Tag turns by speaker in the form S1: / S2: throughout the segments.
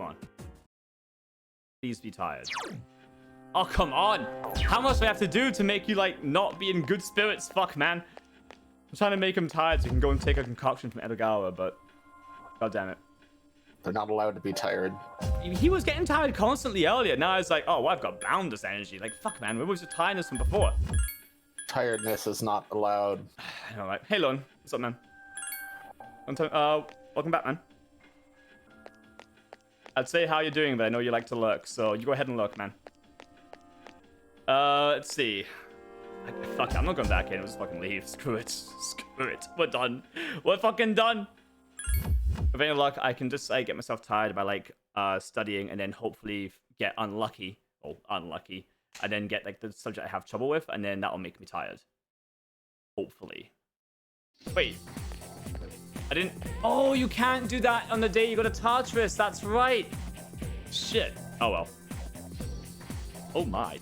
S1: Come on. Please be tired. Oh, come on. How much do I have to do to make you, like, not be in good spirits? Fuck, man. I'm trying to make him tired so he can go and take a concoction from Edogawa, but... God damn it.
S2: They're not allowed to be tired.
S1: He was getting tired constantly earlier. Now it's like, oh, well, I've got boundless energy. Like, fuck, man. Where was your tiredness from before?
S2: Tiredness is not allowed.
S1: I know, right? Hey, Lon. What's up, man? Welcome back, man. I'd say how you're doing, but I know you like to lurk, so you go ahead and lurk, man. Let's see. Fuck it, I'm not going back in. I'll just fucking leave. Screw it. Screw it. We're done. We're fucking done. With any luck, I can just get myself tired by like studying and then hopefully get unlucky. Oh, unlucky. And then get like the subject I have trouble with, and then that'll make me tired. Hopefully. Wait. I didn't... Oh, you can't do that on the day you got a Tartarus. That's right. Shit. Oh, well. Oh, my.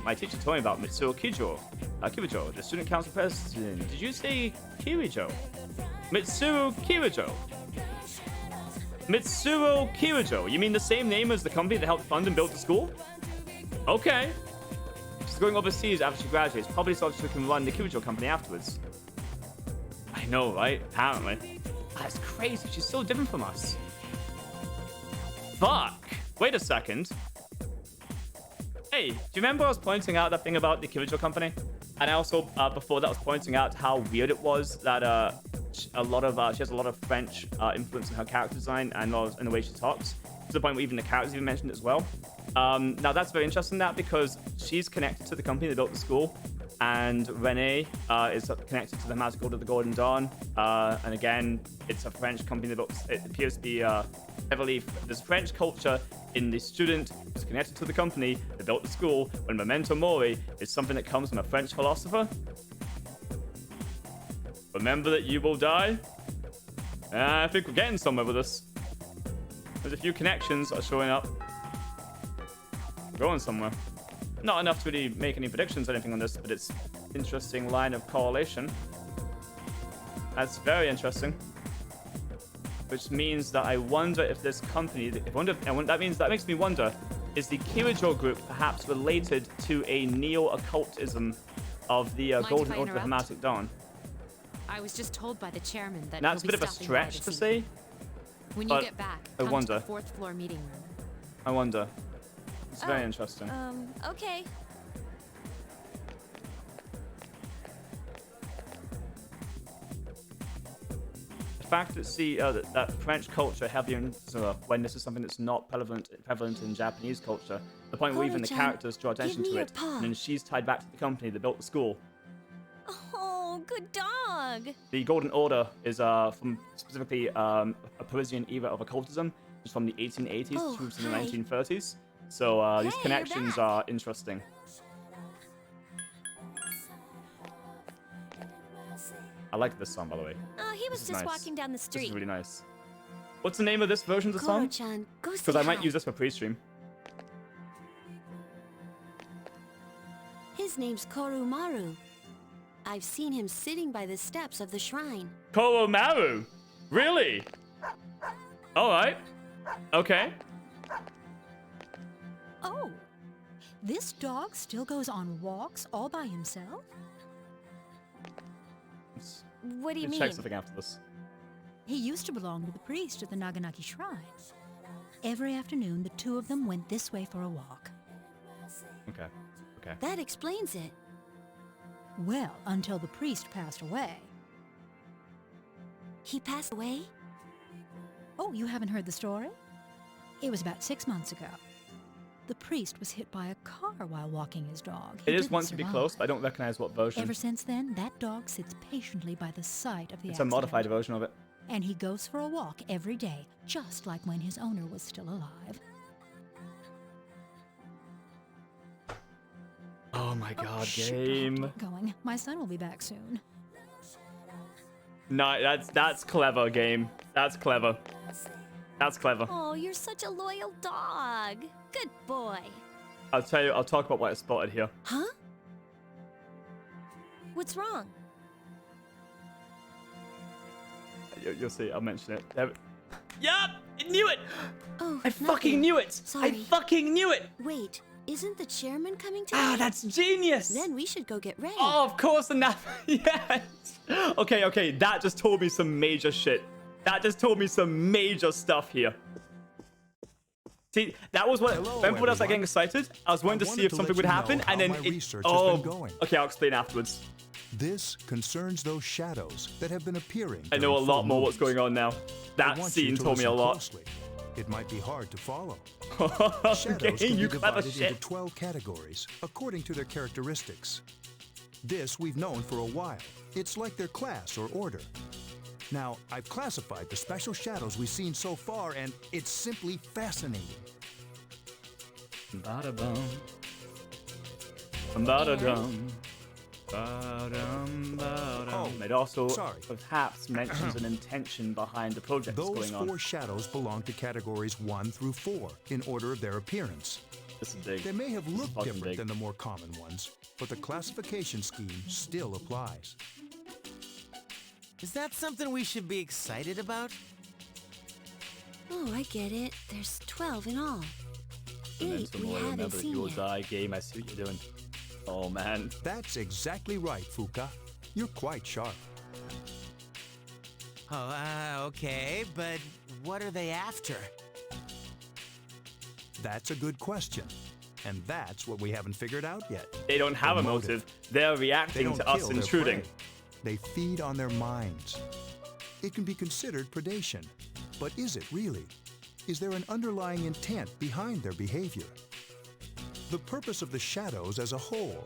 S1: My teacher told me about Mitsuo Kirijo, the student council president. Did you say Kirijo? Mitsuo Kirijo. Mitsuo Kirijo. You mean the same name as the company that helped fund and build the school? Okay. She's going overseas after she graduates. Probably so she can run the Kirijo company afterwards. I know, right? Apparently. That's crazy. She's so different from us. Fuck. Wait a second. Hey, do you remember I was pointing out that thing about the Kirijo company? And I also, before that, was pointing out how weird it was that she has a lot of French influence in her character design and in the way she talks, to the point where even the characters even mentioned it as well. Now, that's very interesting, that, because she's connected to the company that built the school, and Renee is connected to the Magic Order of the Golden Dawn. And again, it's a French company that built, it appears to be heavily, there's French culture in the student who's connected to the company that built the school, when Memento Mori is something that comes from a French philosopher. Remember that you will die? I think we're getting somewhere with this. There's a few connections that are showing up. Going somewhere. Not enough to really make any predictions or anything on this, but it's interesting line of correlation. That's very interesting. Which means that I wonder if this company, that makes me wonder, is the Kirijo group perhaps related to a neo-occultism of the Golden Order of the Hermetic Dawn?
S3: I was just told by the chairman that
S1: now, it's a bit of a stretch to say.
S3: When you get back, come to the 4th floor meeting room.
S1: I wonder. It's very interesting.
S3: Okay.
S1: The fact that that French culture heavily when this is something that's not prevalent in Japanese culture, the point where even the characters draw attention to it, and then she's tied back to the company that built the school.
S3: Oh, good dog.
S1: The Golden Order is from specifically a Parisian era of occultism, it's from the 1880s through to the 1930s. So these connections are interesting. I like this song, by the way.
S3: Oh, he was just walking down the street.
S1: This is really nice. What's the name of this version of the song? Because I might use this for pre-stream.
S4: His name's Korumaru. I've seen him sitting by the steps of the shrine.
S1: Korumaru? Really? Alright. Okay.
S5: Oh, this dog still goes on walks all by himself?
S3: What do you mean?
S1: Check something after this.
S5: He used to belong to the priest at the Naganaki Shrine. Every afternoon, the two of them went this way for a walk.
S1: Okay. Okay.
S4: That explains it.
S5: Well, until the priest passed away.
S4: He passed away?
S5: Oh, you haven't heard the story? It was about 6 months ago. The priest was hit by a car while walking his dog.
S1: It is once to be close, but I don't recognize what version.
S5: Ever since then, that dog sits patiently by the site of the accident.
S1: It's a modified version of it.
S5: And he goes for a walk every day, just like when his owner was still alive.
S1: Oh my god,
S5: Shh,
S1: game.
S5: Going. My son will be back soon.
S1: No, that's clever, game. That's clever. That's clever.
S3: Oh, you're such a loyal dog. Good boy.
S1: I'll tell you, I'll talk about what I spotted here.
S3: Huh? What's wrong?
S1: You'll see, I'll mention it. Yep, I knew it.
S4: Oh,
S1: I fucking knew it. I
S4: Sorry.
S1: fucking knew it.
S4: Wait, isn't the chairman coming to
S1: Ah, that's genius.
S4: Then we should go get ready.
S1: Oh, of course, and that. Yes. Okay. That just told me some major shit. That just told me some major stuff here. See, that was what. Remember when I was like getting excited? I was wanting to see if something would happen, and then it. Oh, okay. I'll explain afterwards.
S6: This concerns those shadows that have been appearing.
S1: I know a
S6: during
S1: lot
S6: full
S1: more what's
S6: moons.
S1: going on now.
S6: I
S1: That
S6: want you
S1: scene
S6: to
S1: told me a
S6: listen
S1: lot.
S6: closely. It might be hard to follow.
S1: Okay,
S6: Shadows can
S1: you
S6: be
S1: clever
S6: divided
S1: shit.
S6: into 12 categories according to their characteristics. This we've known for a while. It's like their class or order. Now, I've classified the special shadows we've seen so far, and it's simply fascinating.
S1: Ba-da-bum. Ba-da-dum. Ba-dum, ba-dum.
S6: Oh,
S1: It also
S6: sorry.
S1: perhaps mentions an intention behind the project that's
S6: Those
S1: going
S6: 4
S1: on.
S6: shadows belong to categories 1 through 4 in order of their appearance.
S1: This is big.
S6: They may have looked
S1: fucking
S6: different
S1: big.
S6: than the more common ones, but the classification scheme still applies.
S7: Is that something we should be excited about?
S4: Oh, I get it. There's 12 in all. 8
S1: Momentum,
S4: we
S1: boy,
S4: haven't
S1: remember that
S4: seen
S1: you will
S4: yet.
S1: die game. I see what you're doing. Oh man.
S6: That's exactly right, Fuka. You're quite sharp.
S7: Oh, okay, but what are they after?
S6: That's a good question. And that's what we haven't figured out yet.
S1: They don't have
S6: The
S1: a
S6: motive.
S1: motive. They're
S6: They
S1: reacting
S6: don't
S1: to
S6: kill
S1: us
S6: their
S1: intruding.
S6: prey. They feed on their minds. It can be considered predation. But is it really? Is there an underlying intent behind their behavior? The purpose of the shadows as a whole,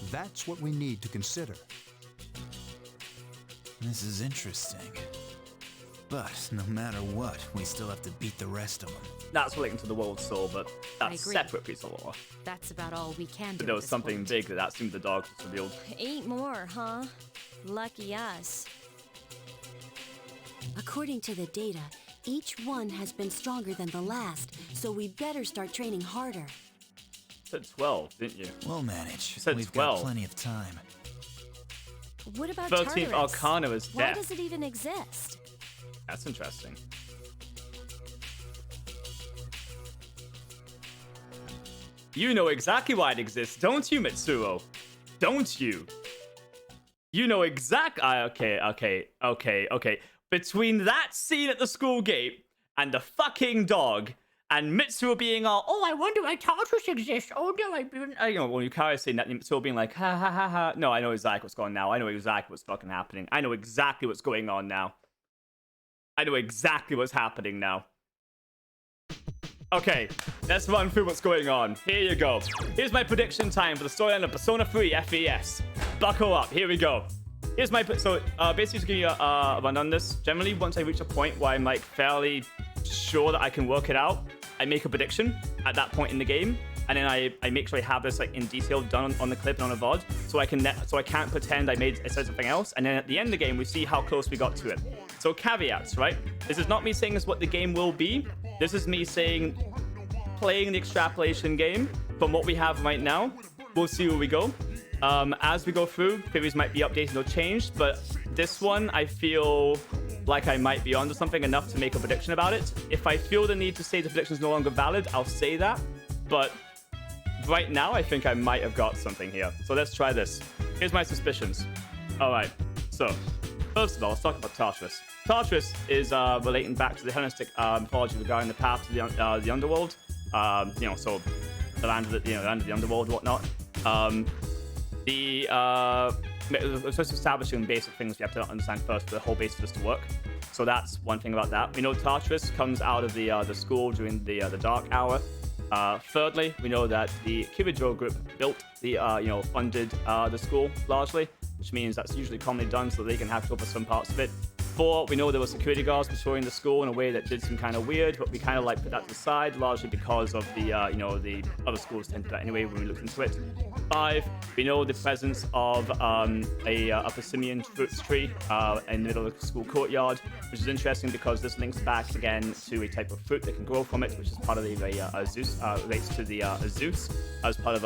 S6: that's what we need to consider.
S7: This is interesting. But no matter what, we still have to beat the rest of them.
S1: That's relating to the world soul, but that's
S3: agree.
S1: separate piece of lore.
S3: That's about all we can do.
S1: But there
S3: at
S1: was
S3: this
S1: something
S3: point.
S1: big that seemed the dog revealed.
S4: 8 more, huh? Lucky us. According to the data, each one has been stronger than the last, so we better start training harder.
S1: You said 12, didn't you?
S7: We'll manage.
S1: You said
S7: We've
S1: 12.
S7: got plenty of time.
S4: What about
S1: 13th
S4: Tartarus?
S1: Arcana is
S4: Why
S1: death.
S4: does it even exist?
S1: That's interesting. You know exactly why it exists, don't you, Mitsuo? Don't you? You know exact. Okay. Between that scene at the school gate and the fucking dog, and Mitsuo being all, oh, I wonder why Tartarus exists. Oh no, I didn't. You know, when Yukari saying that, Mitsuo being like, ha ha ha ha. No, I know exactly what's going on now. I know exactly what's fucking happening. I know exactly what's going on now. I know exactly what's happening now. Okay, let's run through what's going on. Here you go. Here's my prediction time for the storyline of Persona 3 FES. Buckle up. Here we go. Here's my... So, basically, to give you a run on this, generally, once I reach a point where I'm, like, fairly sure that I can work it out, I make a prediction at that point in the game, and then I make sure I have this, like, in detail done on the clip and on a VOD, so I can't pretend I said something else, and then at the end of the game, we see how close we got to it. So, caveats, right? This is not me saying this is what the game will be. This is me saying, playing the extrapolation game from what we have right now. We'll see where we go. As we go through, theories might be updated or changed, but this one, I feel like I might be onto something enough to make a prediction about it. If I feel the need to say the prediction is no longer valid, I'll say that. But right now, I think I might have got something here. So let's try this. Here's my suspicions. All right. So, first of all, let's talk about Tartarus. Tartarus is relating back to the Hellenistic mythology regarding the path to the underworld. So the land of the land of the underworld, whatnot. It's just establishing basic things we have to understand first for the whole base for this to work. So that's one thing about that. We know Tartarus comes out of the school during the dark hour. Thirdly, we know that the Kirito group built funded the school largely, which means that's usually commonly done so they can have over some parts of it. 4, we know there were security guards patrolling the school in a way that did some kind of weird, but we kind of like put that to the side, largely because of the other schools tend to do that anyway when we looked into it. 5, we know the presence of a persimmon fruit tree in the middle of the school courtyard, which is interesting because this links back again to a type of fruit that can grow from it, which is part of the Zeus, relates to the Zeus as part of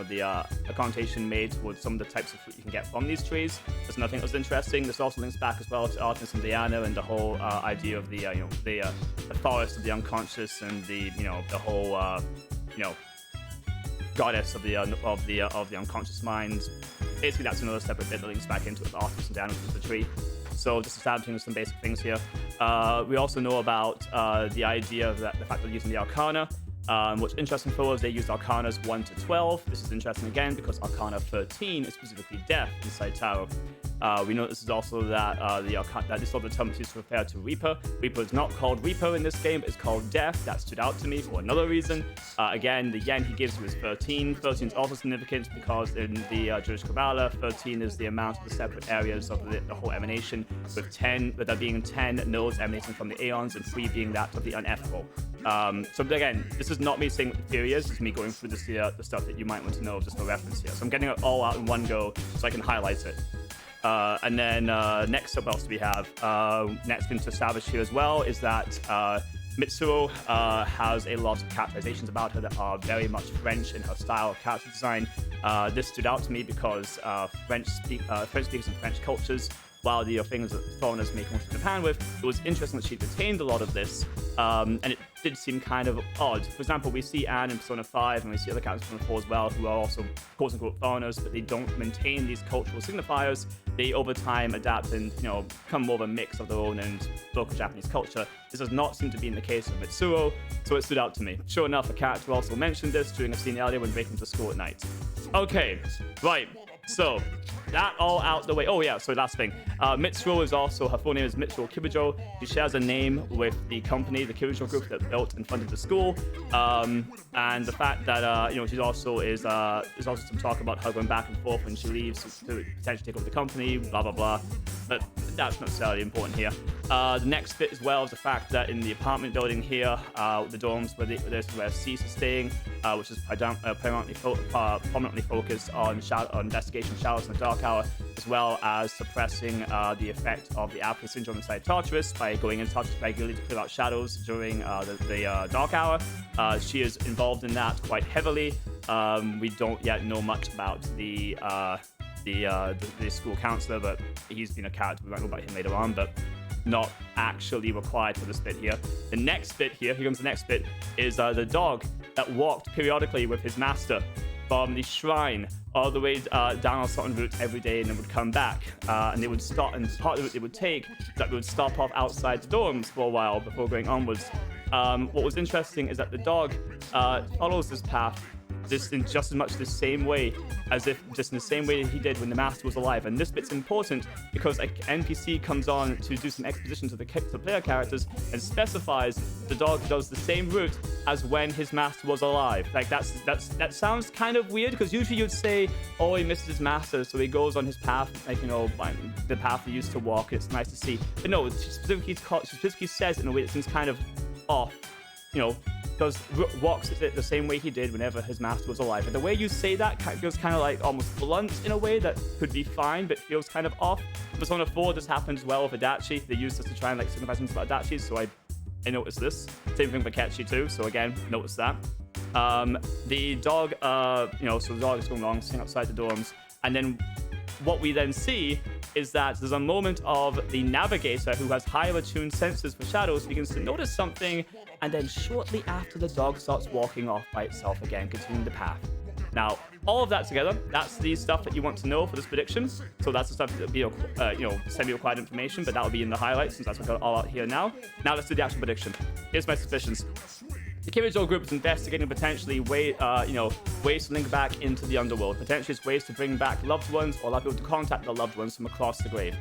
S1: the connotation made towards some of the types of fruit you can get from these trees. That's another thing that was interesting. This also links back as well to Artemis and Diana and the whole idea of the forest of the unconscious and the whole goddess of the unconscious mind. Basically, that's another separate bit that links back into it, Artemis and Diana, which is the tree. So just establishing some basic things here. We also know about the idea that the fact that they're using the Arcana. What's interesting for us, they use Arcanas 1 to 12. This is interesting again because Arcana 13 is specifically death inside Tarot. We know this is also that this is all the term used to refer to Reaper. Reaper is not called Reaper in this game, it's called Death. That stood out to me for another reason. Again, the yen he gives you is 13. 13 is also significant because in the Jewish Kabbalah, 13 is the amount of the separate areas of the whole emanation, with there being 10 nodes emanating from the aeons and 3 being that of the unethical. So again, this is not me saying what the theory is, it's me going through the stuff that you might want to know just for reference here. So I'm getting it all out in one go so I can highlight it. And then next up, what else do we have? Next thing to establish here as well is that Mitsuru has a lot of characterizations about her that are very much French in her style of character design. This stood out to me because French speakers and French cultures, while the things that foreigners may come to Japan with, it was interesting that she retained a lot of this, and it did seem kind of odd. For example, we see Anne in Persona 5, and we see other characters in Persona 4 as well, who are also quote-unquote foreigners, but they don't maintain these cultural signifiers. They, over time, adapt and, become more of a mix of their own and local Japanese culture. This does not seem to be in the case of Mitsuru, so it stood out to me. Sure enough, a character also mentioned this during a scene earlier when breaking into school at night. Okay, right. So, that all out the way. Oh yeah, so last thing. Mitsuru is also, her full name is Mitsuru Kibujo. She shares a name with the company, the Kibujo group that built and funded the school. And the fact that, she's also there's also some talk about her going back and forth when she leaves to potentially take over the company, blah, blah, blah. But that's not necessarily important here. The next bit as well is the fact that in the apartment building here, the dorms where Cease is staying, which is prominently focused on investigation shadows in the Dark Hour, as well as suppressing the effect of the Alpha syndrome inside Tartarus by going into Tartarus regularly to clear out shadows during the Dark Hour. She is involved in that quite heavily. We don't yet know much about the school counselor, but he's been a character. We might know about him later on, but not actually required for this bit here. The next bit here comes the next bit, is the dog that walked periodically with his master from the shrine all the way down a certain route every day, and then would come back. And they would stop, and part of the route they would take is that they would stop off outside the dorms for a while before going onwards. What was interesting is that the dog follows this path just in just as much the same way as if just in the same way he did when the master was alive. And this bit's important because an NPC comes on to do some exposition to the player characters and specifies the dog does the same route as when his master was alive. Like that sounds kind of weird, because usually you'd say, oh, he misses his master, so he goes on his path, like, the path he used to walk. It's nice to see. But no, she specifically says it in a way that seems kind of off. Walks it the same way he did whenever his master was alive. And the way you say that feels kind of like almost blunt in a way that could be fine, but feels kind of off. Persona 4, this happens well with Adachi. They use this to try and signify something about Adachi, so I noticed this. Same thing with Akechi too, so again, notice that. The dog, so the dog is going along, sitting outside the dorms, and then what we then see is that there's a moment of the navigator, who has higher attuned senses for shadows, begins to notice something, and then shortly after, the dog starts walking off by itself again, continuing the path. Now, all of that together, that's the stuff that you want to know for this prediction. So that's the stuff that will be, semi-required information, but that will be in the highlights, since that's what I've got all out here now. Now let's do the actual prediction. Here's my suspicions. The Kirijo group is investigating potentially ways to link back into the underworld. Potentially it's ways to bring back loved ones or allow people to contact their loved ones from across the grave.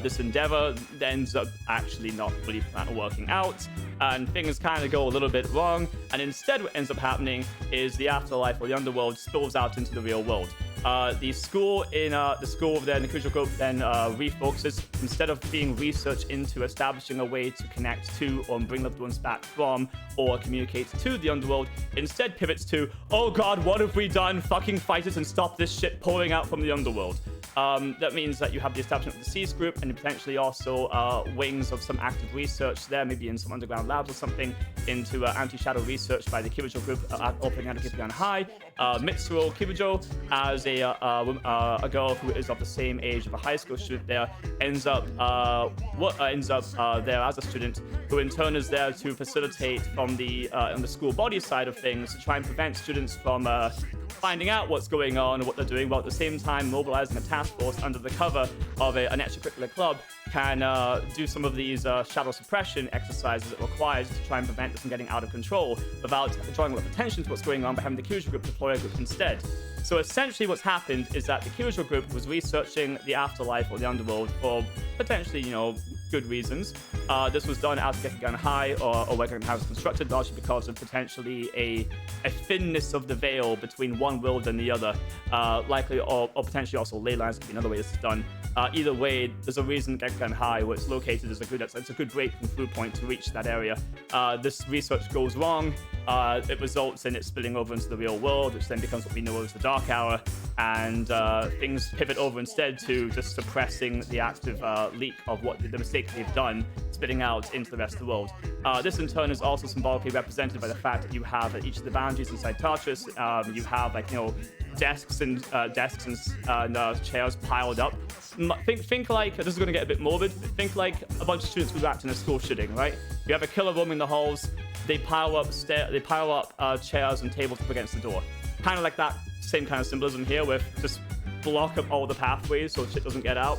S1: This endeavor ends up actually not really working out, and things kind of go a little bit wrong, and instead what ends up happening is the afterlife or the underworld spills out into the real world. The school over there in the Kujo group then refocuses, instead of being research into establishing a way to connect to or bring loved ones back from or communicate to the underworld, instead pivots to, oh god, what have we done? Fucking fight it and stop this shit pouring out from the underworld. That means that you have the establishment of the Seas group and potentially also wings of some active research there, maybe in some underground labs or something, into anti-shadow research by the Kibujo group operating out of Kibugan High. Mitsuo Kibujo, as a girl who is of the same age of a high school student there, ends up there as a student, who in turn is there to facilitate from the on the school body side of things, to try and prevent students from finding out what's going on and what they're doing, while at the same time mobilizing a task force under the cover of an extracurricular club can do some of these shadow suppression exercises it requires to try and prevent this from getting out of control without drawing a lot of attention to what's going on, by having the Kyujo group deploy a group instead. So essentially what's happened is that the Kyujo group was researching the afterlife or the underworld for potentially, good reasons. This was done out of Gekigan High, or where Gekigan High was constructed, largely because of potentially a thinness of the veil between one world and the other. Likely, or potentially also ley lines could be another way this is done. Either way, there's a reason Gekigan High, where it's located, is it's a good breaking through point to reach that area. This research goes wrong. It results in it spilling over into the real world, which then becomes what we know as the Dark Hour, and things pivot over instead to just suppressing the active leak of what the mistake they've done, spitting out into the rest of the world. This in turn is also symbolically represented by the fact that you have at each of the boundaries inside Tartarus, you have desks and chairs piled up. Think like, this is going to get a bit morbid, think like a bunch of students who act in a school shooting, right? You have a killer roaming the halls, they pile up chairs and tables up against the door. Kind of like that same kind of symbolism here, with just block up all the pathways so shit doesn't get out.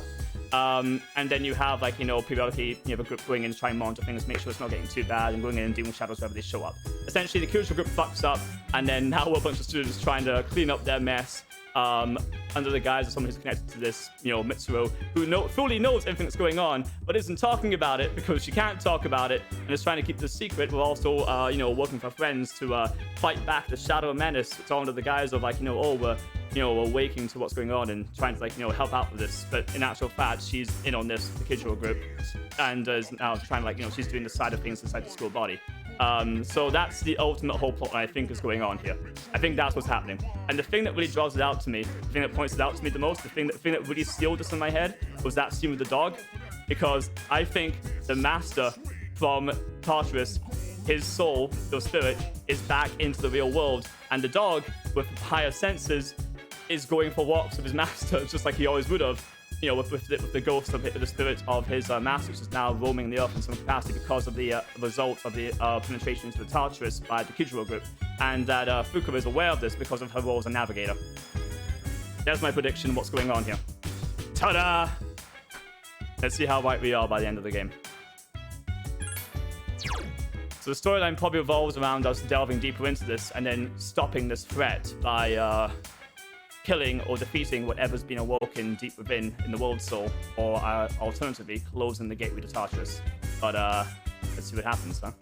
S1: And then you have, periodically, you have a group going in to try and monitor things, make sure it's not getting too bad, and going in and dealing with shadows wherever they show up. Essentially, the Kyujo group fucks up, and then now we're a bunch of students trying to clean up their mess, under the guise of someone who's connected to this, Mitsuo, who fully knows everything that's going on, but isn't talking about it because she can't talk about it, and is trying to keep this secret, but also, working with her friends to fight back the shadow menace. It's all under the guise of, we're waking to what's going on and trying to, help out with this. But in actual fact, she's in on this, the Kijo group, and is now trying to, she's doing the side of things inside the school body. So that's the ultimate whole plot I think is going on here. I think that's what's happening. And the thing that really draws it out to me, the thing that points it out to me the most, the thing that really sealed this in my head was that scene with the dog. Because I think the master from Tartarus, his soul, your spirit, is back into the real world. And the dog, with higher senses, is going for walks with his master, just like he always would have. With the ghost of the spirit of his master, which is now roaming the earth in some capacity because of the result of the penetration into the Tartarus by the Kijiro group, and that Fuka is aware of this because of her role as a navigator. There's my prediction of what's going on here. Ta-da! Let's see how right we are by the end of the game. So the storyline probably revolves around us delving deeper into this and then stopping this threat by killing or defeating whatever's been awoken deep within in the world soul, or alternatively closing the gateway to Tartarus. But let's see what happens, huh?